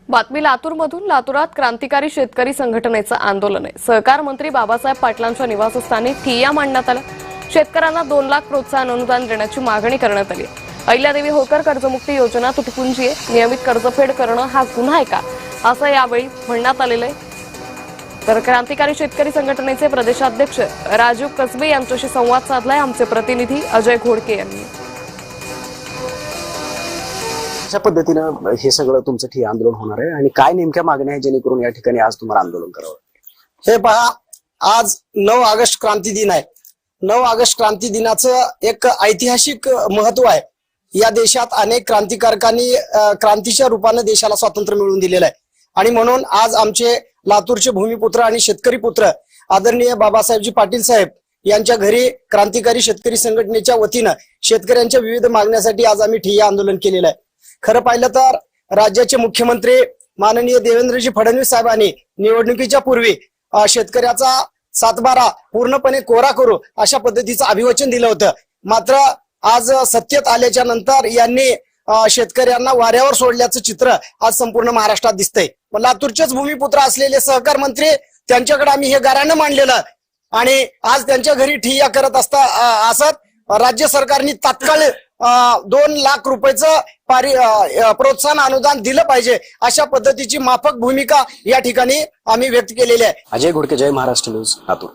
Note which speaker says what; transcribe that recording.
Speaker 1: बातमी लातूरमधून. लातूरात क्रांतिकारी शेतकरी संघटनेचं आंदोलन आहे. सहकार मंत्री बाबासाहेब पाटलांच्या निवासस्थानी ठिय्या मांडण्यात आला. शेतकऱ्यांना 2 लाख प्रोत्साहन अनुदान देण्याची मागणी करण्यात आली. अहिल्यादेवी होळकर कर्जमुक्ती योजना तुटपुंजी आहे. नियमित कर्जफेड करणं हा गुन्हा आहे का, असं यावेळी म्हणण्यात आलेलं आहे. तर क्रांतिकारी शेतकरी संघटनेचे प्रदेशाध्यक्ष राजीव कसबे यांच्याशी संवाद साधलाय आमचे प्रतिनिधी अजय घोडके यांनी.
Speaker 2: अशा पद्धतीनं हे सगळं तुमचं ठिय्या आंदोलन होणार आहे आणि काय नेमक्या मागण्या आहे जेणेकरून या ठिकाणी आज तुम्हाला आंदोलन करावं?
Speaker 3: हे पहा, आज 9 ऑगस्ट क्रांती दिन आहे. 9 ऑगस्ट क्रांती दिनाचं एक ऐतिहासिक महत्व आहे. या देशात अनेक क्रांतिकारकांनी क्रांतीच्या रूपाने देशाला स्वातंत्र्य मिळवून दिलेलं आहे आणि म्हणून आज आमचे लातूरचे भूमिपुत्र आणि शेतकरी पुत्र आदरणीय बाबासाहेबजी पाटील साहेब यांच्या घरी क्रांतिकारी शेतकरी संघटनेच्या वतीनं शेतकऱ्यांच्या विविध मागण्यासाठी आज आम्ही ठिय्या आंदोलन केलेलं आहे. खरं पाहिलं तर राज्याचे मुख्यमंत्री माननीय देवेंद्रजी फडणवीस साहेबांनी निवडणुकीच्या पूर्वी शेतकऱ्याचा 7/12 पूर्णपणे कोरा करू अशा पद्धतीचं अभिवचन दिलं होतं. मात्र आज सत्तेत आल्याच्या नंतर यांनी शेतकऱ्यांना वाऱ्यावर सोडल्याचं चित्र आज संपूर्ण महाराष्ट्रात दिसतंय. लातूरचेच भूमिपुत्र असलेले सहकार मंत्री, त्यांच्याकडे आम्ही हे गाऱ्हाणं मांडलेलं आणि आज त्यांच्या घरी ठिय्या करत असत राज्य सरकारने तात्काळ 2 लाख रुपयाचं प्रोत्साहन अनुदान दिलं पाहिजे अशा पद्धतीची माफक भूमिका या ठिकाणी आम्ही व्यक्त केलेली आहे.
Speaker 2: अजय घोडके, जय महाराष्ट्र न्यूज, लातूर.